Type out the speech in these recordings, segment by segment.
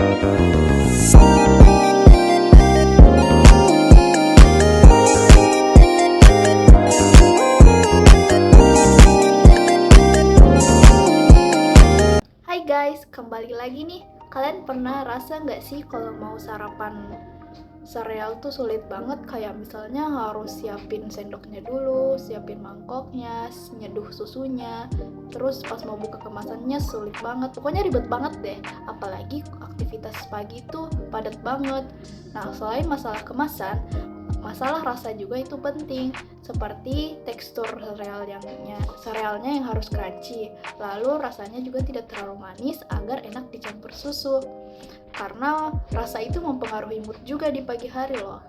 Hai guys, kembali lagi nih. Kalian pernah rasa nggak sih kalau mau sarapan sereal tuh sulit banget? Kayak misalnya harus siapin sendoknya dulu, siapin mangkoknya, nyeduh susunya, terus pas mau buka kemasannya sulit banget. Pokoknya ribet banget deh. Apalagi aktivitas pagi tuh padat banget. Nah, selain masalah kemasan, masalah rasa juga itu penting, seperti tekstur serealnya yang harus crunchy, lalu rasanya juga tidak terlalu manis agar enak dicampur susu, karena rasa itu mempengaruhi mood juga di pagi hari loh.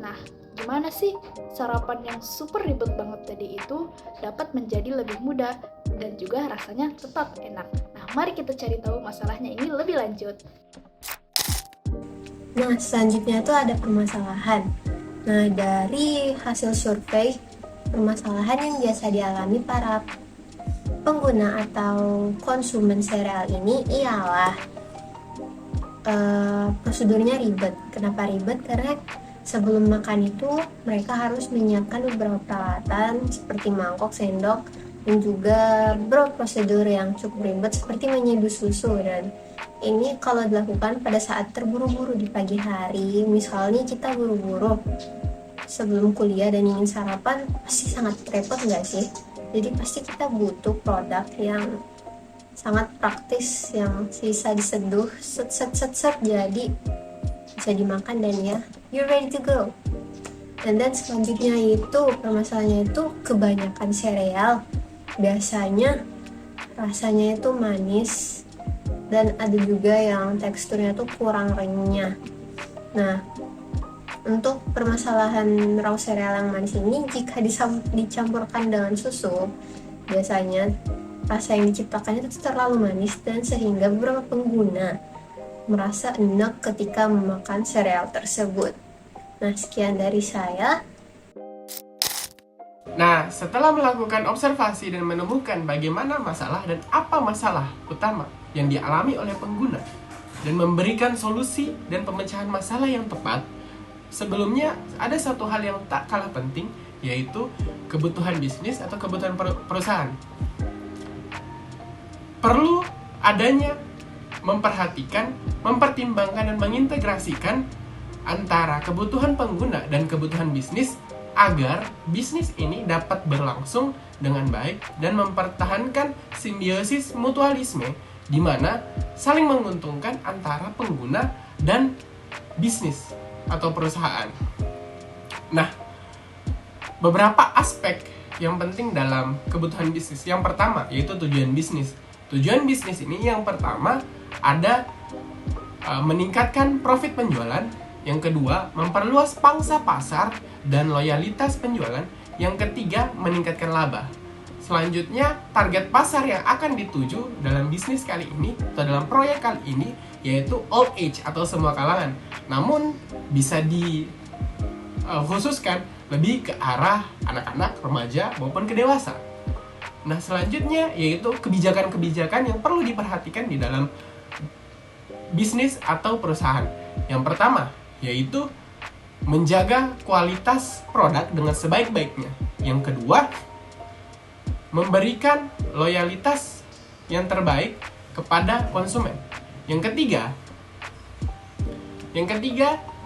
Nah, gimana sih sarapan yang super ribet banget tadi itu dapat menjadi lebih mudah dan juga rasanya tetap enak? Nah, mari kita cari tahu masalahnya ini lebih lanjut. Nah, selanjutnya itu ada permasalahan. Nah, dari hasil survei, permasalahan yang biasa dialami para pengguna atau konsumen sereal ini ialah prosedurnya ribet. Kenapa ribet? Karena sebelum makan itu mereka harus menyiapkan beberapa peralatan seperti mangkok, sendok, dan juga beberapa prosedur yang cukup ribet seperti menyeduh susu. Dan ini kalau dilakukan pada saat terburu-buru di pagi hari, misalnya kita buru-buru sebelum kuliah dan ingin sarapan, pasti sangat repot nggak sih? Jadi pasti kita butuh produk yang sangat praktis, yang bisa diseduh, set jadi bisa dimakan dan ya, you're ready to go. Dan selanjutnya itu permasalahannya itu kebanyakan sereal biasanya rasanya itu manis dan ada juga yang teksturnya tuh kurang renyah. Nah, untuk permasalahan raw sereal yang manis ini, jika dicampurkan dengan susu, biasanya rasa yang diciptakannya itu terlalu manis dan sehingga beberapa pengguna merasa enak ketika memakan sereal tersebut. Nah, sekian dari saya. Nah, setelah melakukan observasi dan menemukan bagaimana masalah dan apa masalah utama yang dialami oleh pengguna dan memberikan solusi dan pemecahan masalah yang tepat, sebelumnya ada satu hal yang tak kalah penting, yaitu kebutuhan bisnis atau kebutuhan perusahaan. Perlu adanya memperhatikan, mempertimbangkan, dan mengintegrasikan antara kebutuhan pengguna dan kebutuhan bisnis agar bisnis ini dapat berlangsung dengan baik dan mempertahankan simbiosis mutualisme di mana saling menguntungkan antara pengguna dan bisnis atau perusahaan. Nah, beberapa aspek yang penting dalam kebutuhan bisnis. Yang pertama yaitu tujuan bisnis. Tujuan bisnis ini yang pertama ada meningkatkan profit penjualan. Yang kedua, memperluas pangsa pasar dan loyalitas penjualan. Yang ketiga, meningkatkan laba. Selanjutnya, target pasar yang akan dituju dalam bisnis kali ini atau dalam proyek kali ini yaitu all age atau semua kalangan. Namun bisa dikhususkan lebih ke arah anak-anak, remaja maupun ke dewasa. Nah, selanjutnya yaitu kebijakan-kebijakan yang perlu diperhatikan di dalam bisnis atau perusahaan. Yang pertama yaitu menjaga kualitas produk dengan sebaik-baiknya. Yang kedua, memberikan loyalitas yang terbaik kepada konsumen. Yang ketiga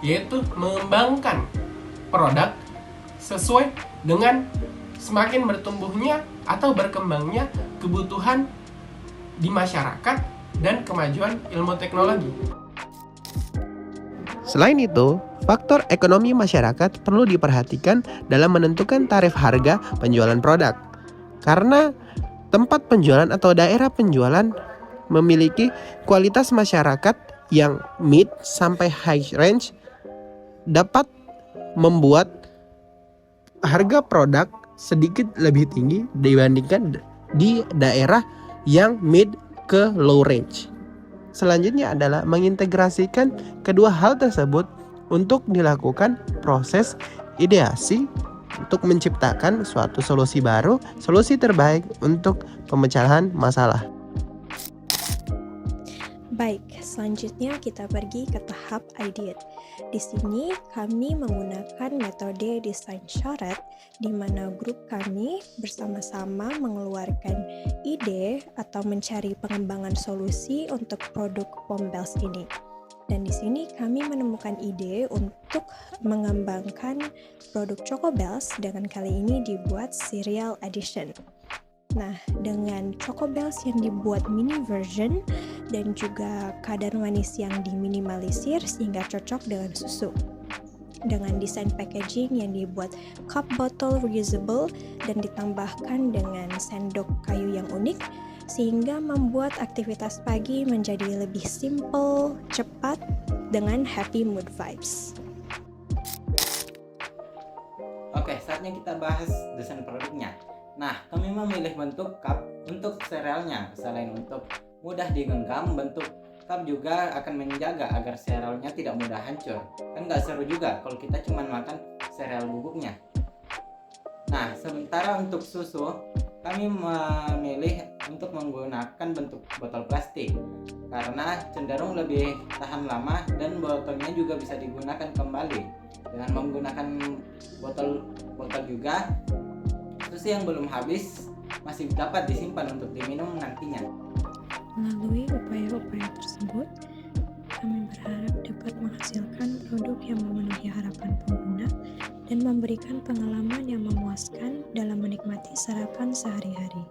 yaitu mengembangkan produk sesuai dengan semakin bertumbuhnya atau berkembangnya kebutuhan di masyarakat dan kemajuan ilmu teknologi. Selain itu, faktor ekonomi masyarakat perlu diperhatikan dalam menentukan tarif harga penjualan produk. Karena tempat penjualan atau daerah penjualan memiliki kualitas masyarakat yang mid sampai high range dapat membuat harga produk sedikit lebih tinggi dibandingkan di daerah yang mid ke low range. Selanjutnya adalah mengintegrasikan kedua hal tersebut untuk dilakukan proses ideasi untuk menciptakan suatu solusi baru, solusi terbaik untuk pemecahan masalah. Baik, selanjutnya kita pergi ke tahap ideate. Di sini kami menggunakan metode desain syarat di mana grup kami bersama-sama mengeluarkan ide atau mencari pengembangan solusi untuk produk Pombels ini. Dan di sini kami menemukan ide untuk mengembangkan produk Choco Bells dengan kali ini dibuat serial edition. Nah, dengan Choco Bells yang dibuat mini version dan juga kadar manis yang diminimalisir sehingga cocok dengan susu. Dengan desain packaging yang dibuat cup bottle reusable dan ditambahkan dengan sendok kayu yang unik sehingga membuat aktivitas pagi menjadi lebih simple, cepat, dengan happy mood vibes. Oke, saatnya kita bahas desain produknya. Nah, kami memilih bentuk cup untuk serealnya. Selain untuk mudah digenggam, bentuk cup juga akan menjaga agar serealnya tidak mudah hancur. Kan nggak seru juga kalau kita cuma makan sereal bubuknya. Nah, sementara untuk susu, kami memilih untuk menggunakan bentuk botol plastik karena cenderung lebih tahan lama dan botolnya juga bisa digunakan kembali. Dengan menggunakan botol juga, susu yang belum habis masih dapat disimpan untuk diminum nantinya. Melalui upaya-upaya tersebut, kami berharap dapat menghasilkan produk yang memenuhi harapan pengguna dan memberikan pengalaman yang memuaskan dalam menikmati sarapan sehari-hari.